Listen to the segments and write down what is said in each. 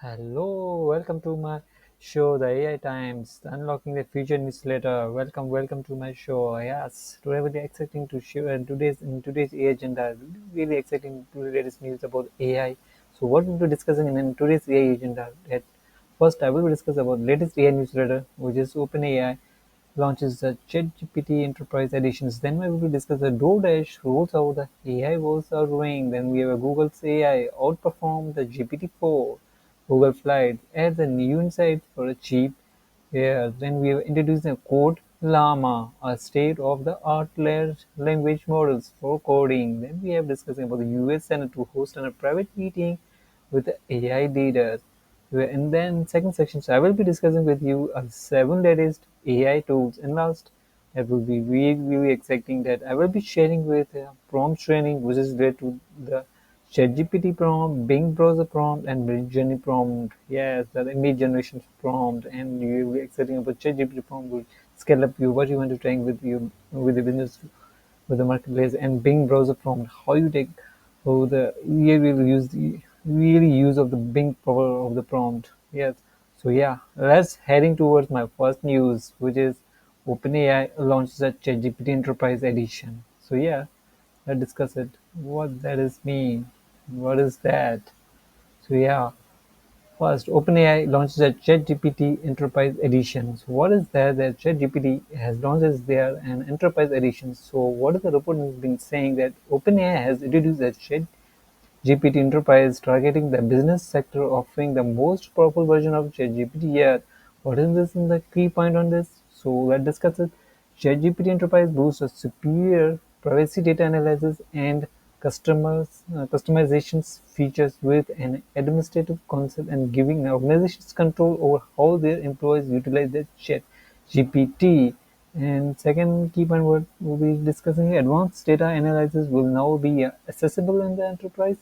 Hello, welcome to my show, the AI Times, Unlocking the Future newsletter. Welcome to my show. Yes, today very exciting to share today's AI agenda. Really exciting latest news about AI. So, what we'll be discussing in today's AI agenda? First, I will discuss about latest AI newsletter, which is OpenAI launches the ChatGPT Enterprise Editions. Then we will discuss the DoorDash rolls out the AI was are doing. Then we have a Google's AI outperform the GPT-4. Google Flight adds a new insight for a cheap. Yeah, then we have introduced the Code Llama, a state-of-the-art large language models for coding. Then we have discussing about the US Senate to host a private meeting with the AI leaders. And then second section, so I will be discussing with you 7 latest AI tools. And last, that will be really exciting that I will be sharing with prompt training, which is related to the ChatGPT prompt, Bing browser prompt, and Midjourney prompt. Yes, the image generation prompt, and you will be exciting about ChatGPT prompt will scale up you what you want to train with you with the business with the marketplace and Bing browser prompt. How you take how the you will use the really use of the Bing power of the prompt. Yes. So yeah, let's heading towards my first news, which is OpenAI launches a ChatGPT Enterprise Edition. So yeah, let's discuss it. What that is mean? What is that? So yeah, first, OpenAI launches a ChatGPT Enterprise Edition. So what is that? That ChatGPT has launched there an Enterprise Edition. So what is the report has been saying that OpenAI has introduced a ChatGPT Enterprise targeting the business sector, offering the most powerful version of ChatGPT yet. What is this in the key point on this? So let's discuss it. ChatGPT Enterprise boosts a superior privacy data analysis and customizations features with an administrative console and giving organizations control over how their employees utilize their chat GPT. And second key point what we'll be discussing advanced data analysis will now be accessible in the enterprise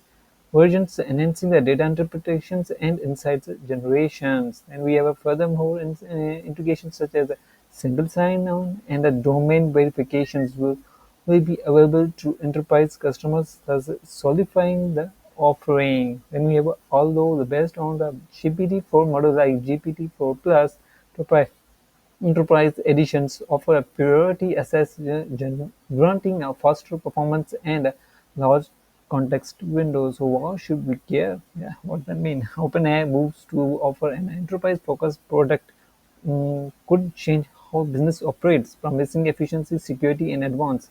versions, enhancing the data interpretations and insights generations. And we have a furthermore integrations such as a single sign-on and the domain verifications will be available to enterprise customers, thus solidifying the offering. Then we have although the best on the GPT-4 model like GPT-4 Plus Enterprise editions offer a priority access, granting a faster performance and large context windows. So why should we care? Yeah, what that mean? OpenAI moves to offer an enterprise-focused product could change how business operates, promising efficiency, security, and advanced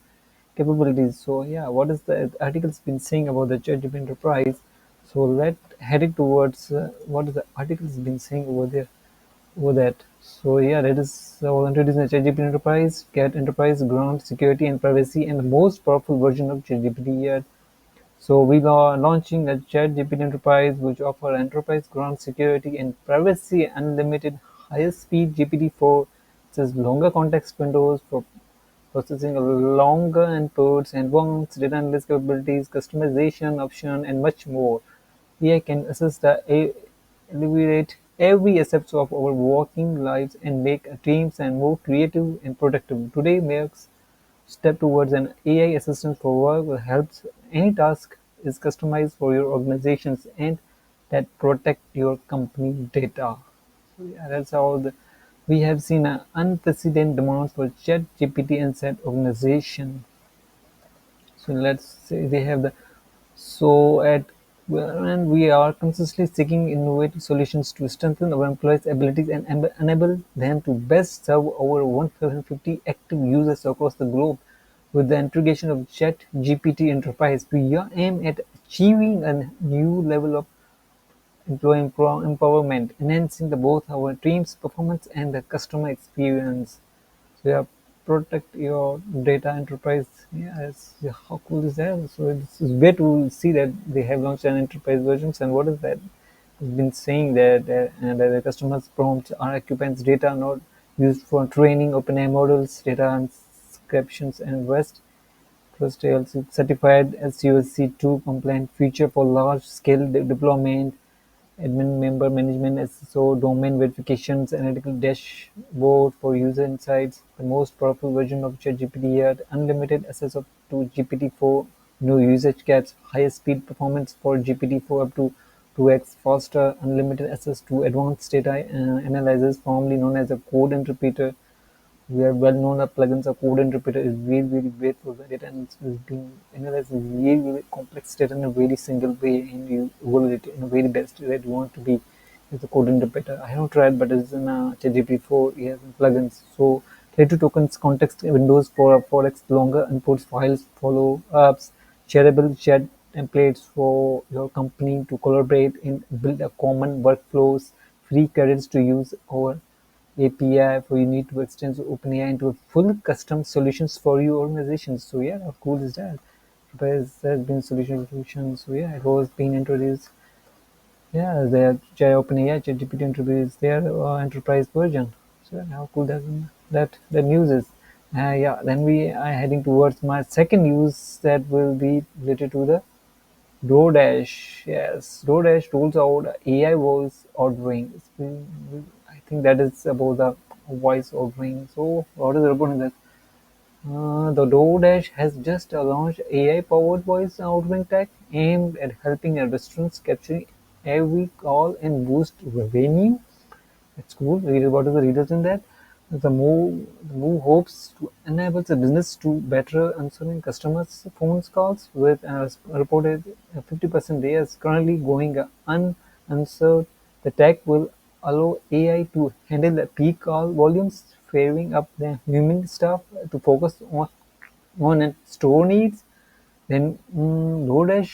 capabilities. So yeah, what is the article's been saying about the ChatGPT Enterprise? So let heading towards what is the article's been saying over there over that. So yeah, that is introducing the ChatGPT Enterprise, get enterprise ground security and privacy, and the most powerful version of ChatGPT yet. So we are launching a ChatGPT Enterprise, which offer enterprise ground security and privacy, unlimited higher speed GPT-4, says longer context windows for processing longer inputs, advanced data analysis capabilities, customization option, and much more. AI can assist the alleviate every aspect of our working lives and make teams and more creative and productive. Today makes step towards an AI assistant for work that helps any task is customized for your organizations and that protect your company data. So yeah, that's how we have seen an unprecedented demand for ChatGPT inside organization. So let's say they have the so at and we are consistently seeking innovative solutions to strengthen our employees' abilities and enable them to best serve our 150 active users across the globe. With the integration of ChatGPT Enterprise, we aim at achieving a new level of employee empowerment, enhancing both our team's performance and the customer experience. So yeah, protect your data enterprise. Yes, yeah, how cool is that? So it's great to see that they have launched an enterprise versions. And what is that? It's been saying that and that the customers' prompts are occupants' data not used for training OpenAI models, data inscriptions, and rest. Trust also certified as COC2 compliant feature for large scale deployment admin member management SSO, domain verifications, analytical dashboard for user insights, the most powerful version of ChatGPT yet, unlimited access up to GPT-4, no usage caps, highest speed performance for GPT-4 up to 2x faster, unlimited access to advanced data analysis, formerly known as a code interpreter. We are well known that plugins or code interpreter is really, really great for the data and it's being analyzed really, really complex data in a very single way and you evolve it in a very best way that you want to be as a code interpreter. I haven't tried, but it's in ChatGPT 4 ES plugins. So later tokens, context windows for forex, longer inputs, files, follow ups, shareable chat templates for your company to collaborate and build a common workflows, free credits to use our API for you need to extend OpenAI into a full custom solutions for your organization. So yeah, how cool is that? Because there's been solutions. So yeah, it was being introduced. Yeah, the OpenAI ChatGPT introduced their enterprise version. So yeah, how cool that news is. Yeah, then we are heading towards my second news that will be related to the DoorDash. Yes, DoorDash rolls out AI voice ordering. I think that is about the voice ordering. So what is about that? The DoorDash has just launched AI-powered voice ordering tech aimed at helping restaurants capture every call and boost revenue. That's cool. What is the readers in that? The move hopes to enable the business to better answering customers' phone calls with reported 50% days currently going unanswered. The tech will allow AI to handle the peak call volumes, freeing up the human staff to focus on store needs. Then DoorDash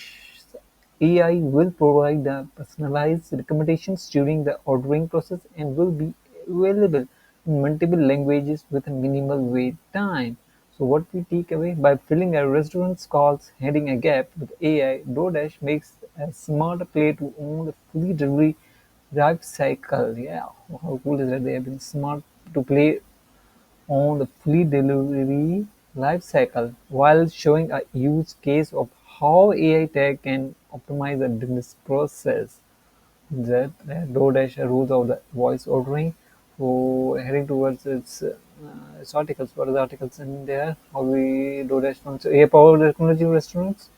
AI will provide the personalized recommendations during the ordering process and will be available in multiple languages with a minimal wait time. So what we take away by filling a restaurant's calls, heading a gap with AI, DoorDash makes a smarter play to own the fully delivery life cycle. Yeah, how cool is that? They have been smart to play on the fleet delivery lifecycle while showing a use case of how AI tech can optimize the business process. That DoorDash rules out the voice ordering. So heading towards its articles. What are the articles in there? How we DoorDash launch AI-powered technology restaurants?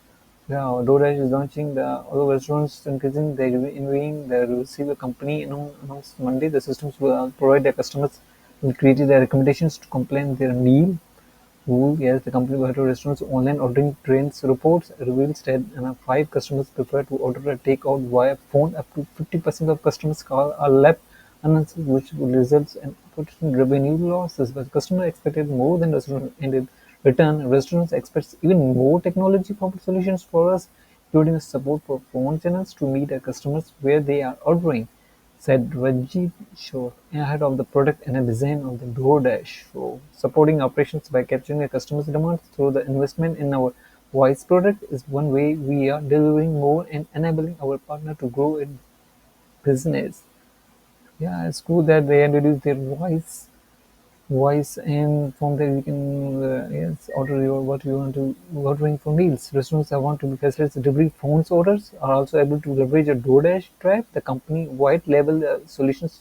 Yeah, DoorDash is launching the all restaurants increasing their envying they receive a company announced Monday. The systems will provide their customers with created their recommendations to complement their meal. Who, yes, the company Vital Restaurants online ordering trends reports reveals that five customers prefer to order a takeout via phone. Up to 50% of customers call are left unanswered, which results in potential revenue losses. But customer expected more than restaurant, and in return, restaurants expect even more technology-powered solutions for us, including support for phone channels to meet our customers where they are ordering, said Rajiv Shore, head of the product and design of the DoorDash. So, supporting operations by capturing a customer's demands through the investment in our voice product is one way we are delivering more and enabling our partner to grow in business. Yeah, it's cool that they introduced their voice and from there you can yes, order your what you want to ordering for meals. Restaurants that want to be facilitate delivery phones orders are also able to leverage a DoorDash Drive, the company white label solutions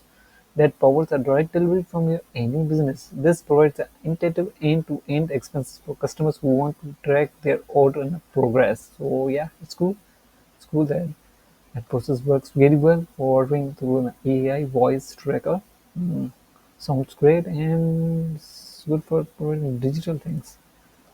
that powers a direct delivery from your any business. This provides an intuitive end-to-end experience for customers who want to track their order in progress. So yeah, it's cool. It's cool that that process works very well for ordering through an AI voice tracker. Mm, sounds great and it's good for providing digital things.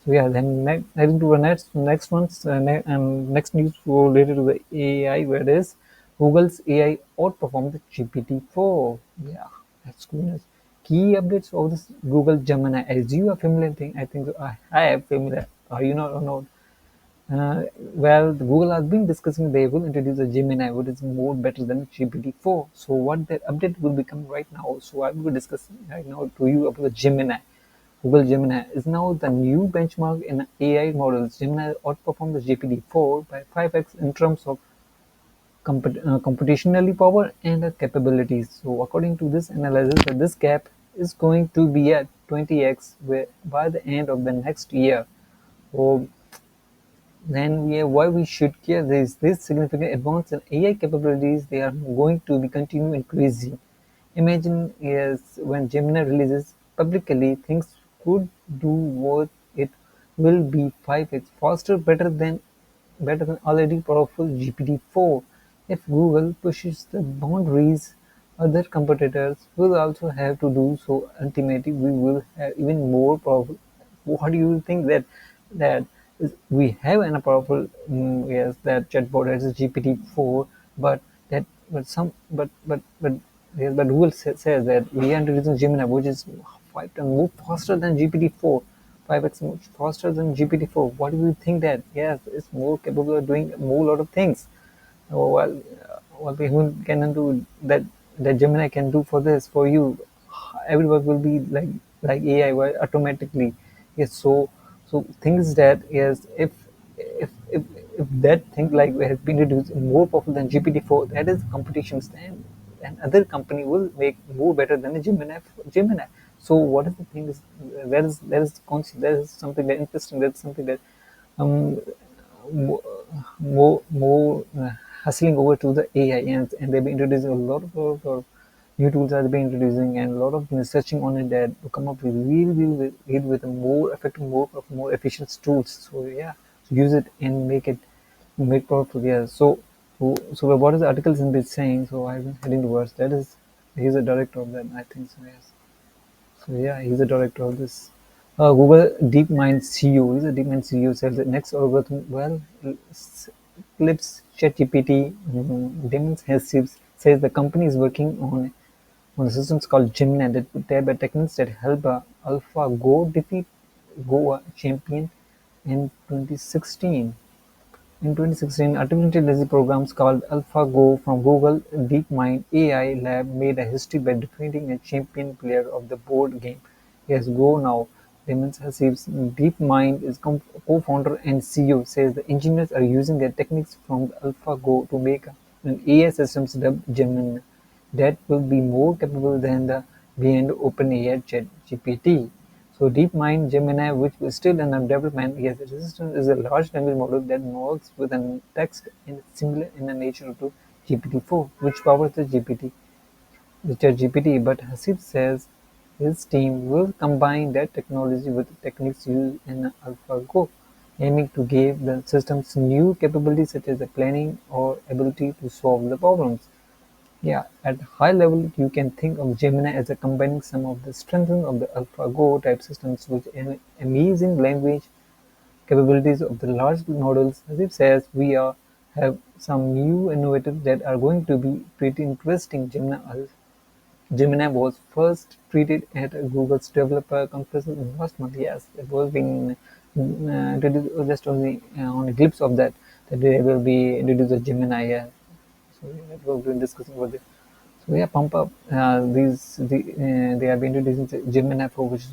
So yeah, then heading to the next one's next news related to the AI, where it is Google's AI outperformed the GPT-4. Yeah, that's cool news. Key updates of this Google Gemini. As you are familiar, thing I think I am familiar. Are you not or not? Well, Google has been discussing they will introduce a Gemini, which is more better than GPT-4. So what that update will become right now? So I will be discussing right now to you about the Gemini. Google Gemini is now the new benchmark in AI models. Gemini outperformed the GPT-4 by 5x in terms of computationally power and capabilities. So according to this analysis, this gap is going to be at 20x by the end of the next year. So then why we should care is this significant advance in AI capabilities they are going to be continue increasing. Imagine yes, when Gemini releases publicly, things could do what it will be 5x faster, better than already powerful GPT-4. If Google pushes the boundaries, other competitors will also have to do so. Ultimately, we will have even more powerful. What do you think that we have an powerful yes that chatbot as GPT-4, but that but some but yes, but Google says that we are introducing Gemini, which is 5 times more faster than GPT-4. 5x much faster than GPT-4. What do you think that? Yes, it's more capable of doing more lot of things. What the human can do that Gemini can do for this for you, every work will be like AI automatically. Yes, so things that yes, if if that thing like has been reduced more powerful than GPT-4, that is competitions. Then and other company will make more better than the Gemini. So what is the thing is that is something that interesting. That's something that um, more hustling over to the AI, and they've been introducing a lot of new tools that they've been introducing, and a lot of researching on it that to come up with really with a more effective, more efficient tools. So yeah, so use it and make powerful. Yeah. So what is the articles in bit saying? So I've been heading towards that is he's a director of that. I think so. Yes. So yeah, he's the director of this. Google DeepMind CEO. He's a DeepMind CEO says the next algorithm clips ChatGPT. Demons says the company is working on the systems called Gemini that put there by techniques that help AlphaGo defeat Go champion in 2016. In 2016, artificial intelligence programs called AlphaGo from Google DeepMind AI lab made a history by defeating a champion player of the board game. Yes, Go now. Demons Hassib's DeepMind is co-founder and CEO says the engineers are using their techniques from the AlphaGo to make an AI systems dubbed Gemini that will be more capable than the beyond OpenAI ChatGPT. So DeepMind Gemini, which is still under development, yes, the system is a large language model that works with a text in similar in the nature to GPT-4, which powers the ChatGPT. But Hasib says his team will combine that technology with techniques used in AlphaGo, aiming to give the systems new capabilities such as the planning or ability to solve the problems. Yeah, at high level, you can think of Gemini as a combining some of the strengths of the AlphaGo type systems with amazing language capabilities of the large models. As it says, have some new innovative that are going to be pretty interesting. Gemini was first treated at Google's developer conference last month. Yes, it was being introduced just on a glimpse of that they will be introduced as Gemini. Yeah. So yeah, that was been discussing about this. So yeah, pump up they have been introducing Gemini for which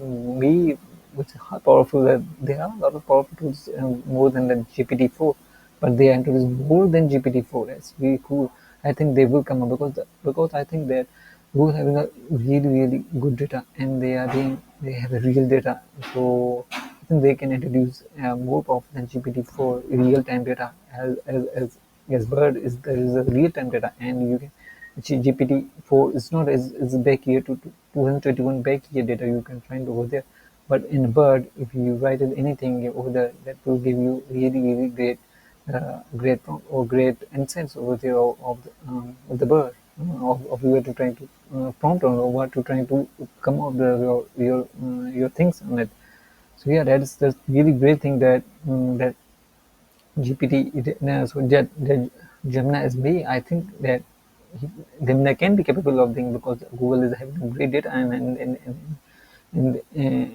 me which is how powerful that there are a lot of powerful tools more than the GPT-4, but they are introduced more than GPT-4. It's really cool. I think they will come up because I think that Google having a really good data and they have a real data. So I think they can introduce more powerful than GPT-4 real time data as Bird is there is a real time data and you can GPT-4 is not is back year to 2021 back year data you can find over there. But in Bird, if you write in anything over there, that will give you really great, great prompt or great insights over there of the bird of you to trying to prompt on or what to trying to come up your things on it. So yeah, that's really great thing that that GPT, no, so that Gemini is me. I think that Gemini can be capable of doing because Google is having great data in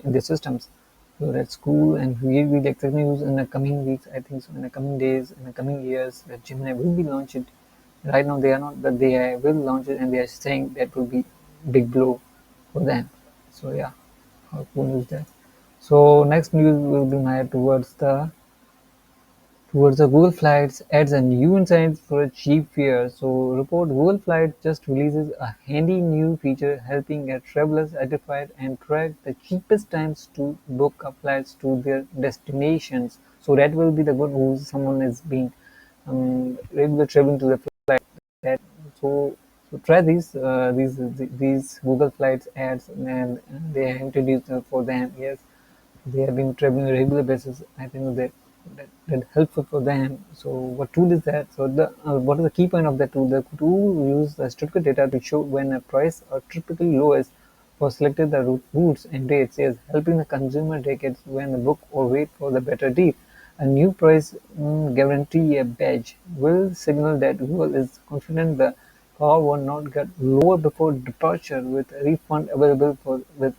the systems. So that's cool, and we will expect news in the coming weeks. I think so. In the coming days, in the coming years, that Gemini will be launched. Right now, they are not, but they will launch it, and they are saying that will be big blow for them. So yeah, how cool is that? So next news will be my towards the Google Flights adds a new insight for a cheap fare. So report Google Flights just releases a handy new feature helping travelers identify and track the cheapest times to book flights to their destinations. So that will be the good news. Someone is being regular traveling to the flight. That so so try these Google Flights ads and they have introduced for them. Yes, they have been traveling on a regular basis. I think that. that helpful for them. So what tool is that? So the what is the key point of that tool? The tool use the statistical data to show when a price are typically lowest for selected the routes and rates, yes, helping the consumer decades when the book or wait for the better deal. A new price guarantee a badge will signal that Google is confident the car will not get lower before departure with a refund available for with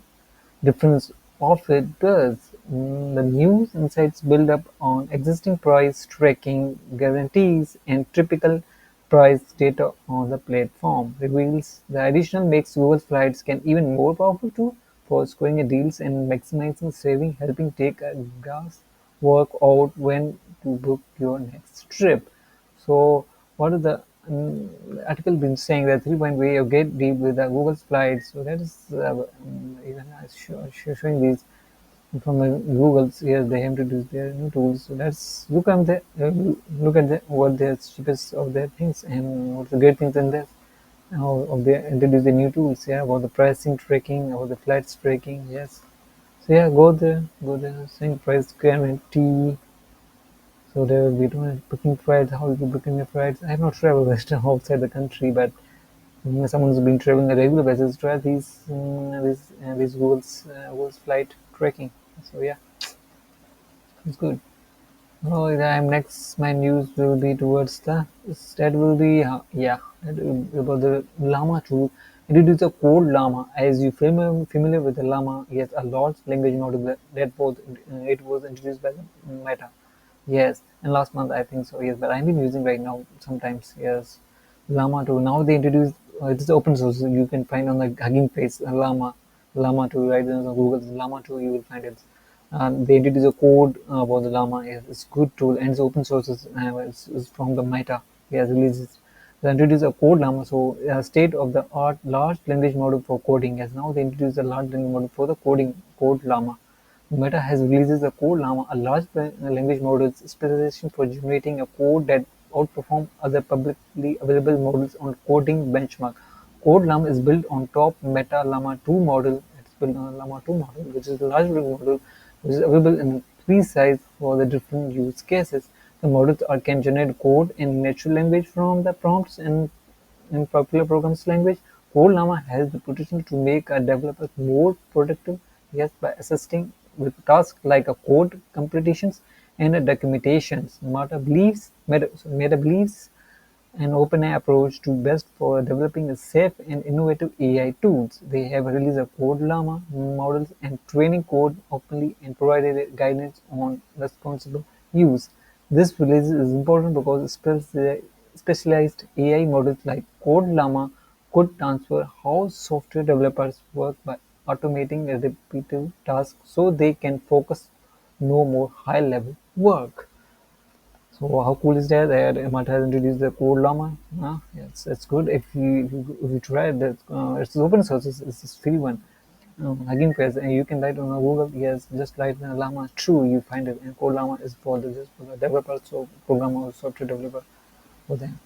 difference of it does. The news insights build up on existing price tracking guarantees and typical price data on the platform. Reveals the additional makes Google Flights can even more powerful tool for scoring a deals and maximizing saving, helping take a gas work out when to book your next trip. So what is the article been saying that 3-point way of get deep with the Google's flights. So that is even showing these from Google's here they have introduced their new tools. So let's look at what their cheapest of their things and what's the great things in there. How of they introduce the new tools, yeah, about the pricing tracking, about the flights tracking, yes. So yeah, go there, saying price guarantee. So there will be doing booking flights. How will you booking your flights? I have not traveled outside the country, but someone who's been traveling on a regular basis try these Google's flight tracking. So yeah, it's good. Oh, yeah, I'm next. My news will be towards the that will be yeah that will be about the Llama tool. It is a Code Llama. As you familiar with the Llama, yes, a large language model that was it was introduced by the Meta. Yes, and last month I think so. Yes, but I've been using right now sometimes. Yes, Llama 2. Now they introduced it is open source. So you can find on the Hugging Face Llama 2. Right on Google's Llama 2, you will find it. They introduced a code about the Llama. It's a good tool and it's open source. It's from the Meta. Yes, releases. They introduced a Code Llama, so state of the art large language model for coding. As now they introduced a large language model for the coding Code Llama. Meta has releases a Code Llama, a large language model specialization for generating a code that outperforms other publicly available models on coding benchmark. Code Llama is built on top Meta Llama 2 model. It's built on a Llama 2 model, which is a large language model, which is available in three sizes for the different use cases. The models can generate code in natural language from the prompts in popular programs language. Code Llama has the potential to make a developer more productive, yes, by assisting with tasks like a code computations and documentations. Meta believes an OpenAI approach to best for developing a safe and innovative AI tools. They have released a Code Llama models and training code openly and provided guidance on responsible use. This release is important because specialized AI models like Code Llama could transfer how software developers work by automating repetitive tasks so they can focus no more high-level work. So how cool is that? That Mata has introduced the Code Llama. Yeah, it's good. If you try it, it's open source. It's a free one. Again, press and you can write on Google. Yes, just write Llama. True, you find it. And Code Llama is for the just for the developer, so programmer or software developer for them.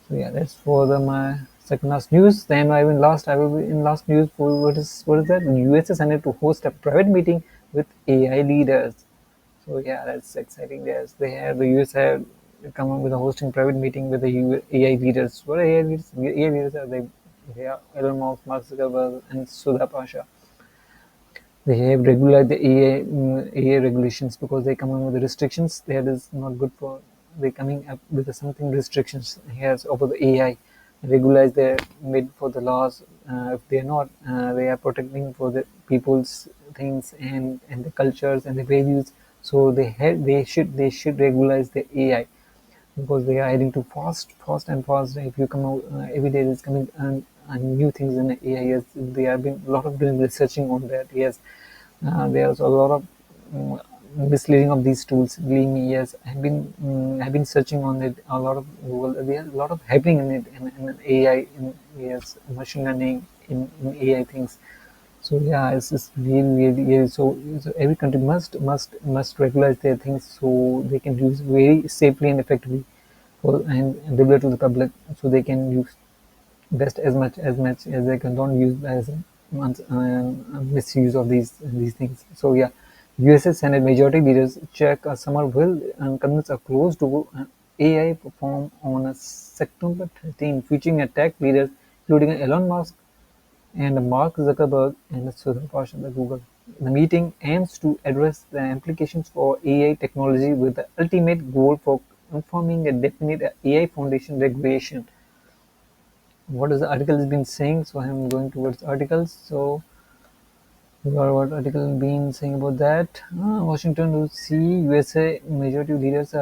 So yeah, that's for my second last news. Then I will be in last news for what is that? The US is Senate to host a private meeting with AI leaders. So yeah, that's exciting. Yes, they have the US have come up with a hosting private meeting with the AI leaders. What are AI leaders? AI leaders are they are Elon Musk, Mark Zuckerberg, and Sudha Pasha. They have regulated the AI regulations because they come up with the restrictions. That is not good for they coming up with something restrictions here over the AI. Regulate their made for the laws. If they are not, they are protecting for the people's things and the cultures and the values. So they should regulate the AI because they are adding to fast and fast. If you come out every day, there's coming and new things in the AI. Yes, they have been a lot of doing researching on that. Yes, there's a lot of misleading of these tools. Believe me, yes, I've been searching on it a lot of Google. There's a lot of happening in it in AI, in yes, machine learning in AI things. So yeah, it's just really so every country must regulate their things so they can use very safely and effectively and deliver to the public so they can use best as much as they can don't use as misuse of these things. So yeah, USA Senate Majority Leaders Chuck Summerville and convince a closed-door AI perform on September 13, featuring tech leaders including Elon Musk and Mark Zuckerberg and Sundar Pichai of Google. The meeting aims to address the implications for AI technology with the ultimate goal for informing a definite AI foundation regulation. What is the article has been saying? So I am going towards articles. So what article been saying about that? Washington D.C. USA majority leaders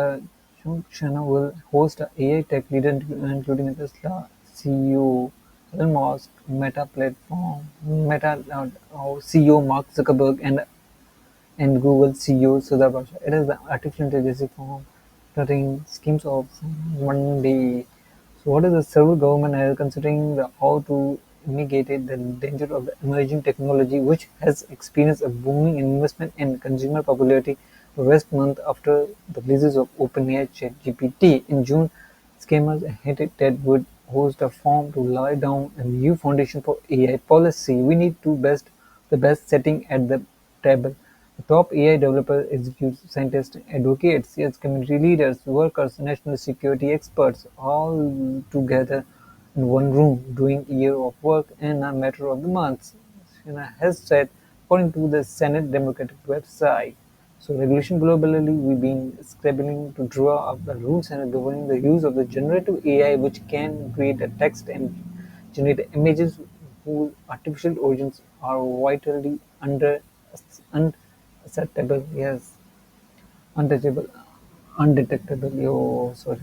China will host a AI tech leader including Tesla CEO Elon Musk, Meta CEO Mark Zuckerberg, and Google CEO Sundar Pichai. It is the artificial intelligence form starting schemes of one day. So what is the several government are considering how to mitigate the danger of the emerging technology which has experienced a booming investment and consumer popularity last month after the release of OpenAI ChatGPT in June. Scammers hinted that would host a forum to lie down a new foundation for AI policy. We need to the best setting at the table. The top AI developers, executives, scientists, advocates, yes, community leaders, workers, national security experts, all together in one room doing a year of work in a matter of the months, has said, according to the Senate Democratic website. So regulation globally, we've been scrambling to draw up the rules and governing the use of the generative AI, which can create a text and generate images whose artificial origins are vitally unacceptable. Yes, untouchable, undetectable. Oh, sorry,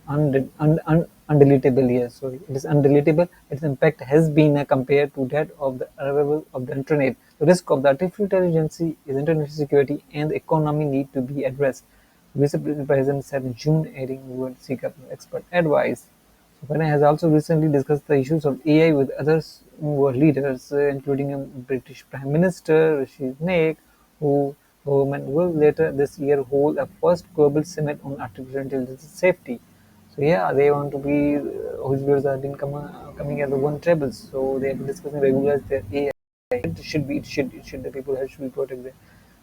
undeletable. Yes, sorry, it is undeletable. Its impact has been compared to that of the arrival of the internet. The risk of the artificial intelligence is internet security and the economy need to be addressed. Vice President said in June, adding we would seek up expert advice. So Biden has also recently discussed the issues of AI with others world leaders, including British Prime Minister Rishi Sunak, who government will later this year hold a first global summit on artificial intelligence safety. So yeah, they want to be whose views have been coming at the one table. So they have been discussing regularize their AI. It should the people should be protected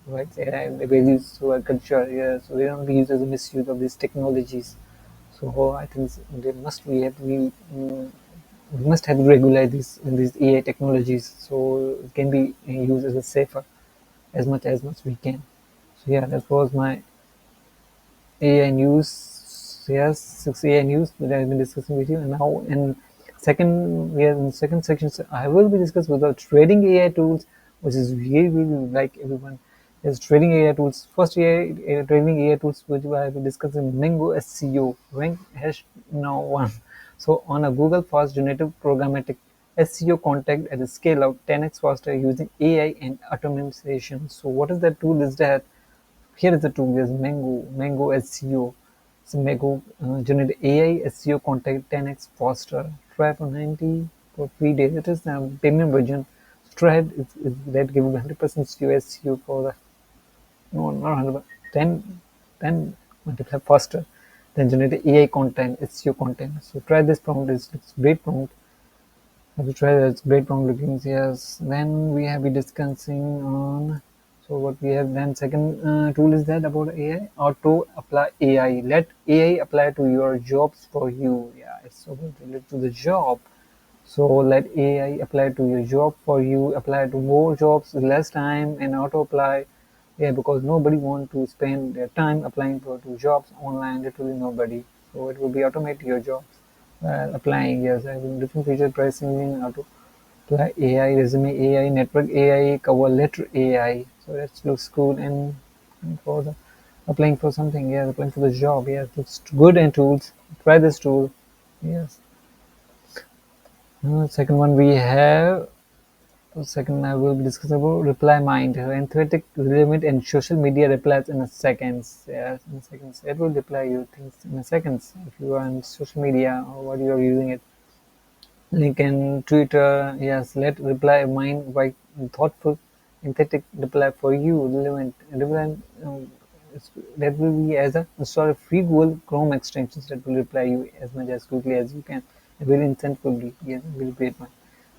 rights and the values so culture. Yeah, so they don't be used as a misuse of these technologies. So I think there must we have to be we must have to regulate these AI technologies so it can be used as a safer as much we can. So yeah, that was my AI news. Yes, 6 AI news that I've been discussing with you. And now in second section, so I will be discussing about trading AI tools, which is really really like everyone. There's trading AI tools. First AI trading AI tools, which I will be discussing Mango SEO, rank hash now one. So on a Google fast generative programmatic SEO contact at a scale of 10x faster using AI and automation. So what is that tool? Is that here is the tool, there's Mango SEO. So Mango generate AI SEO contact 10x faster. Try for 90 for 3 days. It is the premium version. Try it. It's that give you 100% SEO for the no not 100 10 multiply faster than generate AI content SEO content. So try this prompt. It's great prompt. Have you tried that? It's great prompt looking. Yes. Then we have been discussing on. So what we have then second tool is that about AI auto apply AI. Let AI apply to your jobs for you. Yeah, it's so good related to the job. So let AI apply to your job for you. Apply to more jobs, less time, and auto apply. Yeah, because nobody want to spend their time applying for to jobs online. Literally nobody. So it will be automate your jobs. Applying, yes, I have different feature pricing in auto apply AI, resume AI, network AI, cover letter AI. So that looks cool. And for the applying for something, yeah, applying for the job, yeah, it looks good and tools. Try this tool. Yes. Second one we have. Second, I will be discussing about reply mind, authentic, relevant, and social media replies in a seconds. Yes, in seconds. It will reply you things in a seconds if you are on social media or what you are using it. LinkedIn, Twitter, yes, let reply mind by thoughtful, empathetic reply for you, relevant. That will be as a install a free Google Chrome extensions that will reply you as much as quickly as you can. Very intentfully, yes, will create one.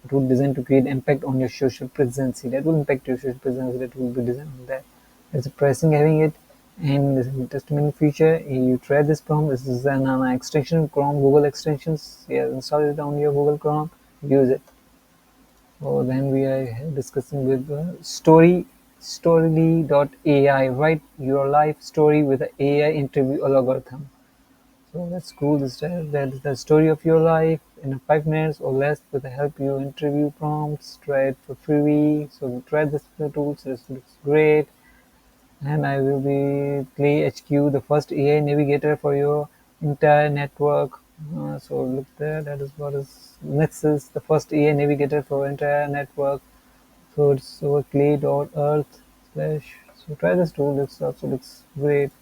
It will designed to create impact on your social presence. That will impact your social presence. That will be designed on that. It's a pricing having it, and this is testimony feature. You try this prompt. This is an extension Chrome Google extensions. Yeah, install it on your Google Chrome. Use it. So then we are discussing with Storyly.ai. Write your life story with the AI interview algorithm. So that's cool. That's the story of your life in 5 minutes or less with the help you interview prompts. Try it for free. So try this tools. This looks great. And I will be Play HQ, the first AI navigator for your entire network. So look there. That is what is Nexus, the first AI navigator for entire network. So it's over clay.earth slash. So try this tool. This also looks great.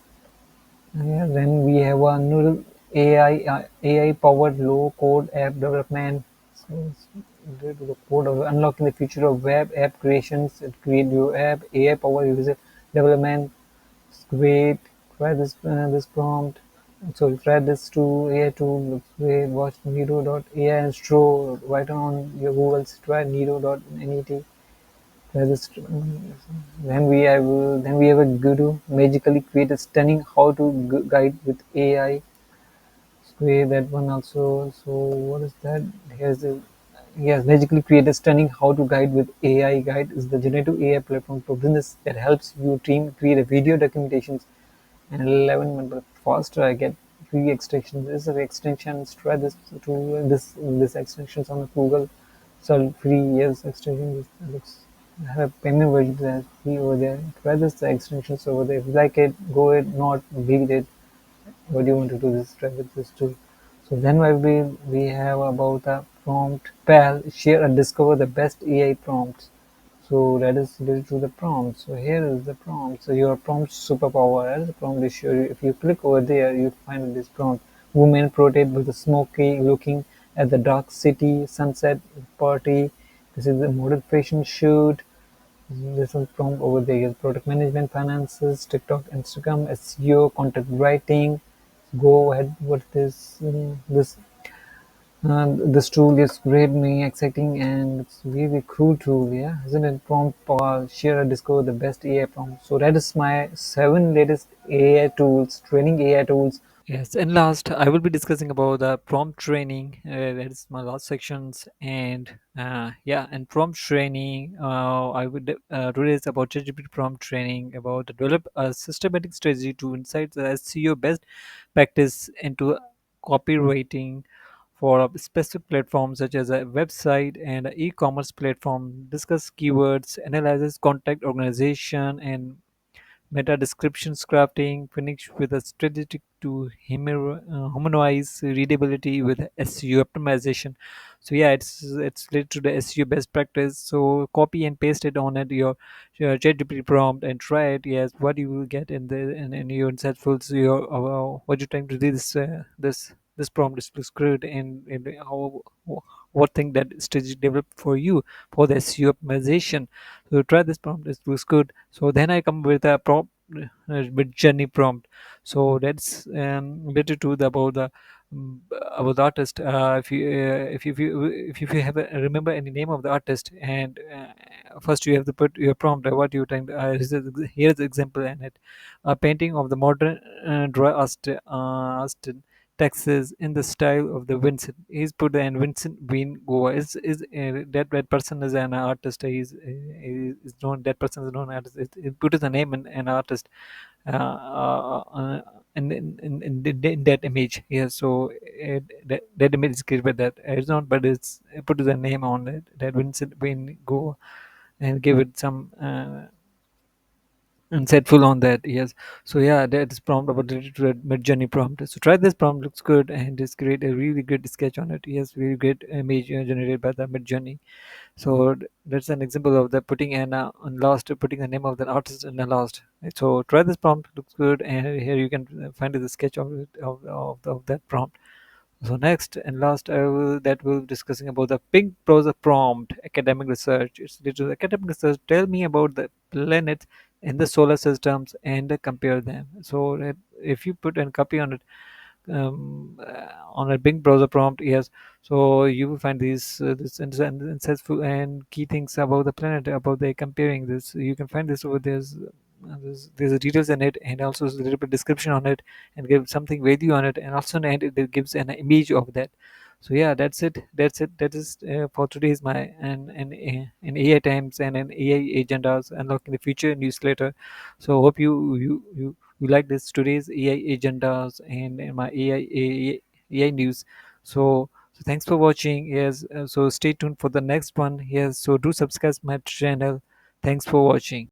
Yeah, then we have a new AI powered low code app development. So it's related to the code of unlocking the future of web app creations. It create your app. AI powered user development. It's great. Try this prompt. So try this tool. AI tool looks great. Watch Nero.ai and Stro right on your Google's. Try Nero.net. Then we have a guru magically create a stunning how to guide with AI. Create that one also. So what is that? Here's the Yes, magically create a stunning how to guide with AI. Guide is the generative AI platform for business that helps you team create a video documentations and 11 minutes faster. I get free extensions. This is the extensions. Try this extensions on the Google. So free yes extension. This looks I have payment version that's free over there. Try this the extensions over there. If you like it, go it. Not leave it. What do you want to do? This try with this too. So then we have about the prompt pal share and discover the best AI prompts. So that is related to the prompt. So here is the prompt. So your prompt superpower as the prompt is sure if you click over there you find this prompt. Woman portrait with a smoky looking at the dark city, sunset party. This is the model fashion shoot. This is prompt over there. Product management, finances, TikTok, Instagram, SEO, content writing. Go ahead with this tool is great, me exciting, and it's really cool tool, yeah, isn't it? Prompt share and discover the best AI prompt. So that is my 7 latest AI tools, training AI tools. Yes, and last, I will be discussing about the prompt training. That is my last sections, and yeah, and prompt training. I would release about ChatGPT prompt training about develop a systematic strategy to insight the SEO best practice into copywriting for a specific platforms such as a website and a e-commerce platform. Discuss keywords, analyzes contact organization, and meta descriptions crafting, finish with a strategy to harmonize readability with SEO optimization. So yeah, it's related to the SEO best practice. So copy and paste it on it your ChatGPT prompt and try it. Yes, what you will get in your insightful. So your what you're trying to do this prompt is looks good and how what thing that strategy developed for you for the SEO optimization. So try this prompt. It looks good. So then I come with a prompt, with journey prompt. So that's related to about the artist. If you have remember any name of the artist, and first you have to put your prompt. What you think? Here's the example in it. A painting of the modern dry Austin, Texas, in the style of the Vincent. He's put and Vincent Van Gogh. That person is an artist. Is known. That person is known as. It put a name in an artist. Uh, uh, in that image. Yeah, so that image is created by that. It's not, but it's it put the name on it. That Vincent Van Gogh and give it some. Insightful on that, yes. So yeah, that is prompt about the mid journey prompt. So try this prompt, looks good, and just create a really good sketch on it. Yes, very good image generated by the mid journey. So that's an example of the putting on last, putting the name of the artist in the last. So try this prompt, looks good, and here you can find the sketch of it, of that prompt. So next and last, that we'll be discussing about the pink browser prompt academic research. It's related to academic research. Tell me about the planets in the solar systems and compare them. So that if you put and copy on it, on a big browser prompt, yes, so you will find this insightful and key things about the planet, about the comparing this. You can find this over this. there's a details in it, and also a little bit description on it, and give something value on it, and also in the end it gives an image of that. So yeah, that's it that is for today's my and AI times and an AI agendas unlocking the future newsletter. So hope you like this today's AI agendas and my AI news. So thanks for watching. Yes, so stay tuned for the next one. Yes, so do subscribe my channel. Thanks for watching.